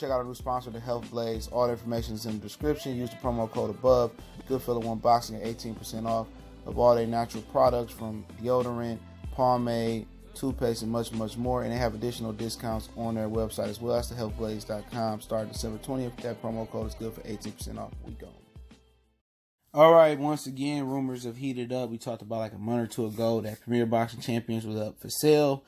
check out our new sponsor, the Health Blaze. All the information is in the description. Use the promo code above. Goodfellow Unboxing at 18% off of all their natural products, from deodorant, pomade, toothpaste, and much, much more. And they have additional discounts on their website as well. That's thehealthblaze.com. Starting December 20th. That promo code is good for 18% off. We go. All right, once again, rumors have heated up. We talked about like a month or two ago that Premier Boxing Champions was up for sale.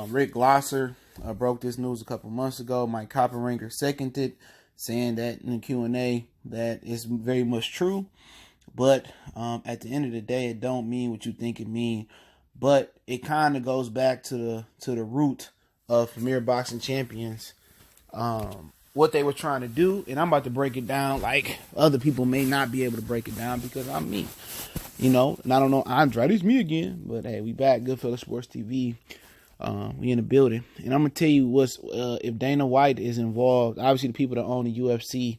Rick Glosser broke this news a couple months ago. Mike Coppenringer seconded, saying that in the Q&A that it's very much true. But at the end of the day, it don't mean what you think it mean. But it kind of goes back to the root of Premier Boxing Champions. What they were trying to do, and I'm about to break it down like other people may not be able to break it down because I'm me, and I don't know, Andrade's me again, but hey, we back, Goodfellow Sports TV, we in the building, and I'm gonna tell you what's, if Dana White is involved, obviously the people that own the UFC,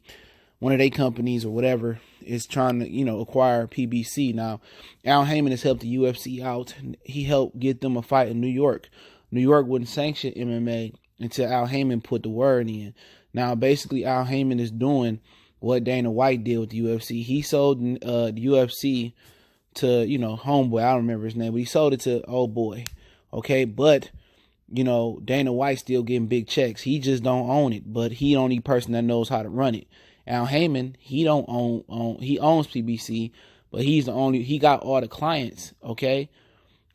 one of their companies or whatever, is trying to, acquire PBC. Now, Al Haymon has helped the UFC out. He helped get them a fight in New York. New York wouldn't sanction MMA until Al Haymon put the word in. Now, basically, Al Haymon is doing what Dana White did with the UFC. He sold the UFC to, homeboy. I don't remember his name, but he sold it to old boy. Okay, but, Dana White still getting big checks. He just don't own it, but he the only person that knows how to run it. Al Haymon, he don't own he owns PBC, but he got all the clients, okay?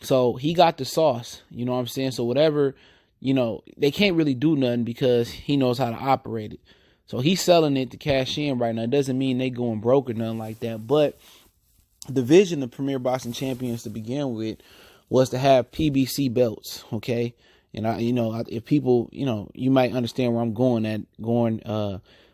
So he got the sauce, you know what I'm saying? So whatever, they can't really do nothing because he knows how to operate it. So he's selling it to cash in right now. It doesn't mean they going broke or nothing like that. But the vision of Premier Boxing Champions to begin with was to have PBC belts, okay? And if people, you might understand where I'm going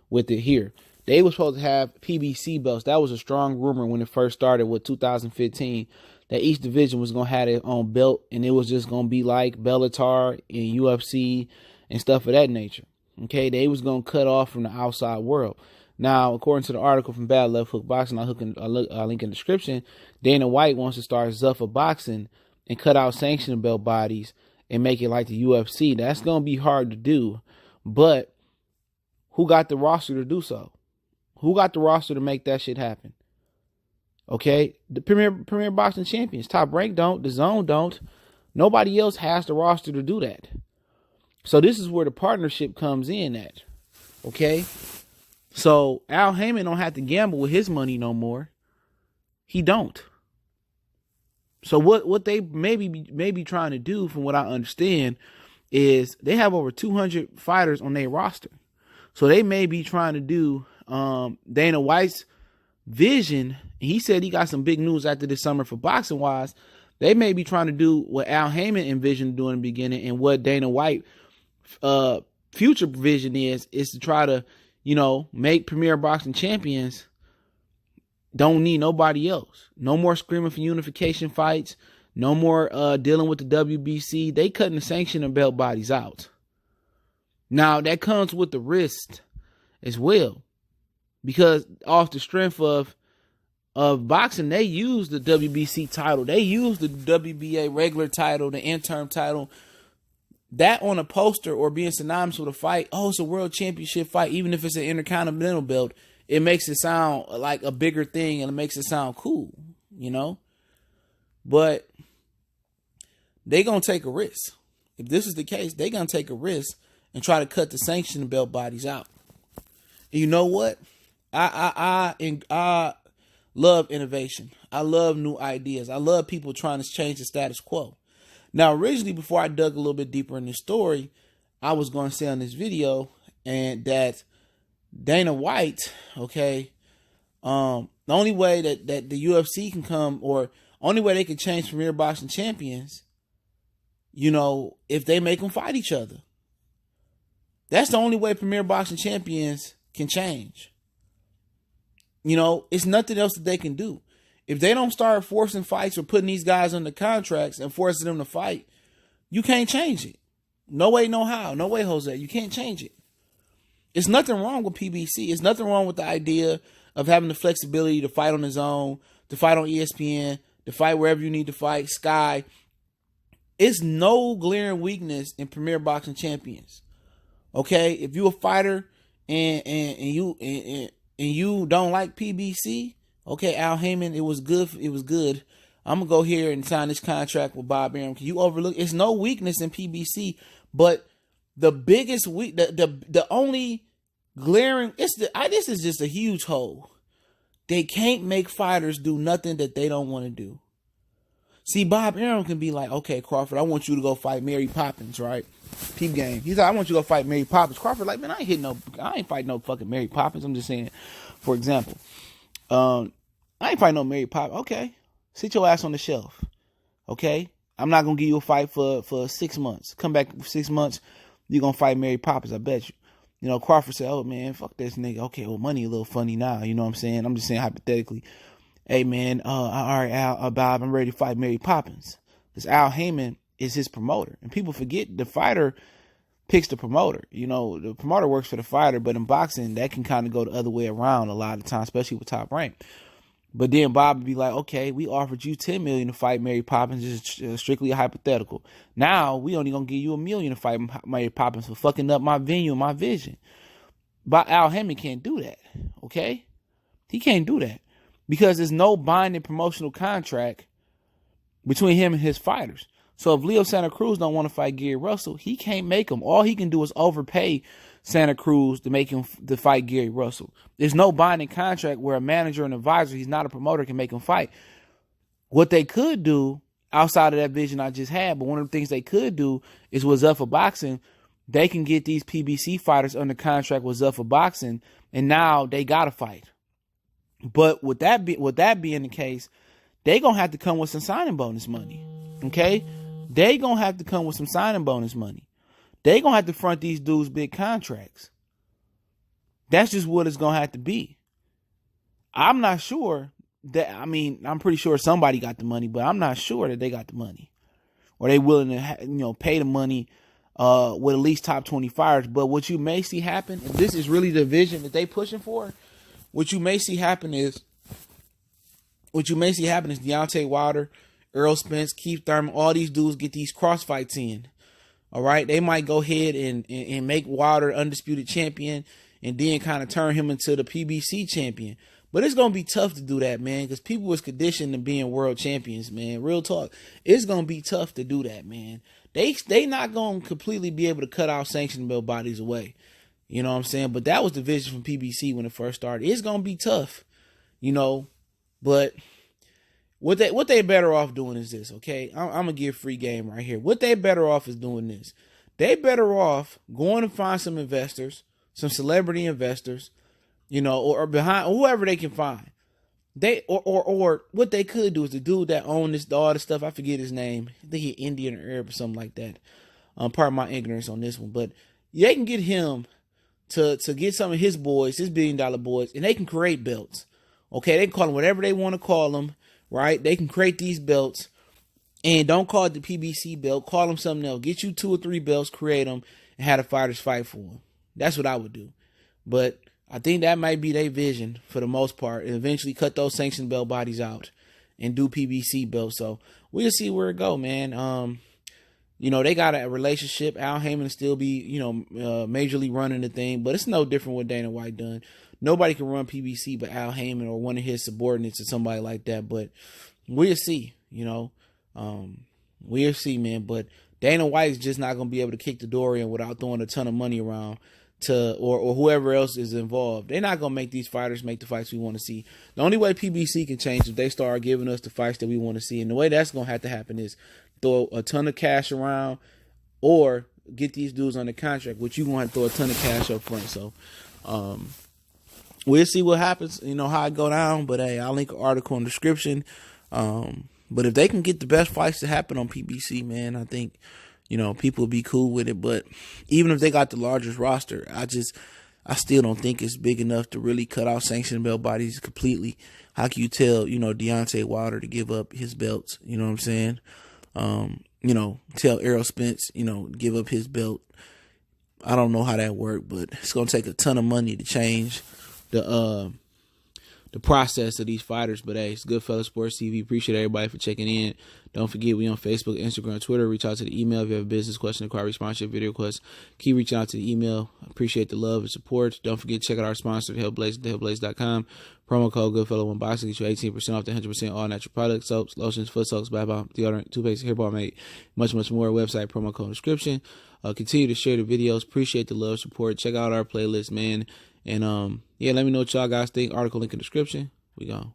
with it here. They were supposed to have PBC belts. That was a strong rumor when it first started with 2015. That each division was going to have their own belt, and it was just going to be like Bellator and UFC and stuff of that nature. Okay, they was going to cut off from the outside world. Now, according to the article from Bad Left Hook Boxing, I'll link in the description, Dana White wants to start Zuffa Boxing and cut out sanctioned belt bodies and make it like the UFC. That's going to be hard to do, but who got the roster to do so? Who got the roster to make that shit happen? Okay, the Premier Boxing Champions, Top Rank don't, the Zone don't. Nobody else has the roster to do that. So this is where the partnership comes in at. Okay, so Al Haymon don't have to gamble with his money no more. He don't. So what they may be trying to do, from what I understand, is they have over 200 fighters on their roster. So they may be trying to do Dana White's vision. He said he got some big news after this summer for boxing wise. They may be trying to do what Al Haymon envisioned doing in the beginning, and what Dana White future vision is to try to, make Premier Boxing Champions don't need nobody else. No more screaming for unification fights. No more dealing with the WBC. They cutting the sanction and belt bodies out. Now, that comes with the risk as well, because off the strength of boxing, they use the WBC title. They use the WBA regular title, the interim title. That on a poster or being synonymous with a fight, it's a world championship fight, even if it's an intercontinental belt, it makes it sound like a bigger thing and it makes it sound cool, But they going to take a risk. If this is the case, they going to take a risk and try to cut the sanctioned belt bodies out. And you know what? I love innovation. I love new ideas. I love people trying to change the status quo. Now, originally, before I dug a little bit deeper in this story, I was going to say on this video and that Dana White, okay, the only way that the UFC can come, or only way they can change Premier Boxing Champions, if they make them fight each other. That's the only way Premier Boxing Champions can change. It's nothing else that they can do. If they don't start forcing fights or putting these guys under contracts and forcing them to fight, you can't change it. No way, no how. No way, Jose. You can't change it. It's nothing wrong with PBC. It's nothing wrong with the idea of having the flexibility to fight on his own, to fight on ESPN, to fight wherever you need to fight, Sky. It's no glaring weakness in Premier Boxing Champions. Okay? If you're a fighter and you don't like PBC, okay, Al Haymon, it was good. I'm gonna go here and sign this contract with Bob Arum. Can you overlook? It's no weakness in PBC, but the biggest the only glaring, this is just a huge hole. They can't make fighters do nothing that they don't want to do. See, Bob Arum can be like, okay, Crawford, I want you to go fight Mary Poppins, right? Peep game. He's like, I want you to go fight Mary Poppins. Crawford like, man, I ain't fighting no fucking Mary Poppins. I'm just saying, for example, I ain't fighting no Mary Poppins. Okay, sit your ass on the shelf. Okay, I'm not gonna give you a fight for 6 months. Come back 6 months, you're gonna fight Mary Poppins. I bet you. You know, Crawford said, oh man, fuck this nigga. Okay, well, money a little funny now. You know what I'm saying? I'm just saying hypothetically. Hey man, all right, Al, Bob, I'm ready to fight Mary Poppins. Because Al Haymon is his promoter. And people forget the fighter picks the promoter. You know, the promoter works for the fighter, but in boxing, that can kind of go the other way around a lot of times, especially with Top Rank. But then Bob would be like, okay, we offered you $10 million to fight Mary Poppins. It's strictly a hypothetical. Now, we only going to give you $1 million to fight Mary Poppins for fucking up my venue and my vision. But Al Haymon can't do that, okay? He can't do that. Because there's no binding promotional contract between him and his fighters. So if Leo Santa Cruz don't want to fight Gary Russell, he can't make him. All he can do is overpay Santa Cruz to make him to fight Gary Russell. There's no binding contract where a manager and advisor, he's not a promoter, can make him fight. What they could do outside of that vision I just had, but one of the things they could do is with Zuffa Boxing, they can get these PBC fighters under contract with Zuffa Boxing, and now they got to fight. But with that being the case, they gonna have to come with some signing bonus money. Okay? They gonna have to come with some signing bonus money. They gonna have to front these dudes big contracts. That's just what it's gonna have to be. I'm not sure that, I'm pretty sure somebody got the money, but I'm not sure that they got the money. Or they willing to pay the money with at least top 20 fighters. But what you may see happen, if this is really the vision that they pushing for, what you may see happen is Deontay Wilder, Errol Spence, Keith Thurman, all these dudes get these cross fights in. All right. They might go ahead and make Wilder undisputed champion and then kind of turn him into the PBC champion. But it's going to be tough to do that, man, because people was conditioned to being world champions, man. Real talk. It's going to be tough to do that, man. They not going to completely be able to cut out sanctioned belt bodies away. You know what I'm saying? But that was the vision from PBC when it first started. It's going to be tough, but what they better off doing is this, okay? I'm going to give free game right here. What they better off is doing this. They better off going to find some investors, some celebrity investors, or behind whoever they can find. Or what they could do is the dude that owned all this stuff, I forget his name. I think he's Indian or Arab or something like that. Pardon my ignorance on this one, but they can get him to get some of his boys, his $1 billion boys, and they can create belts. Okay, they can call them whatever they want to call them, right? They can create these belts, and don't call it the PBC belt. Call them something else. Get you 2 or 3 belts, create them, and have the fighters fight for them. That's what I would do. But I think that might be their vision for the most part, and eventually cut those sanctioned belt bodies out and do PBC belts. So we'll see where it go, man. They got a relationship. Al Haymon still be, majorly running the thing, but it's no different what Dana White done. Nobody can run PBC but Al Haymon or one of his subordinates or somebody like that. But we'll see, we'll see, man. But Dana White's just not going to be able to kick the door in without throwing a ton of money around or whoever else is involved. They're not going to make these fighters make the fights we want to see. The only way PBC can change is if they start giving us the fights that we want to see. And the way that's going to have to happen is throw a ton of cash around or get these dudes under contract, which you want to throw a ton of cash up front. So we'll see what happens, how it go down. But hey, I'll link an article in the description. But if they can get the best fights to happen on PBC, man, I think, people will be cool with it. But even if they got the largest roster, I still don't think it's big enough to really cut out sanctioned belt bodies completely. How can you tell, Deontay Wilder to give up his belts? You know what I'm saying? Tell Errol Spence, give up his belt. I don't know how that worked, but it's going to take a ton of money to change the the process of these fighters. But hey, it's Goodfellas Sports TV. Appreciate everybody for checking in. Don't forget, we on Facebook, Instagram, Twitter. Reach out to the email if you have a business question, inquiry, sponsorship, video request. Keep reaching out to the email. Appreciate the love and support. Don't forget to check out our sponsor, HealthBlaze, thehealthblaze.com. Promo code Goodfellow1Boxing gets you 18% off the 100% all natural products, soaps, lotions, foot soaks, bath bomb, deodorant, toothpaste, hair balm, mate, much more. Website, promo code description. Continue to share the videos. Appreciate the love, support. Check out our playlist, man. And yeah, let me know what y'all guys think. Article link in the description. We gone.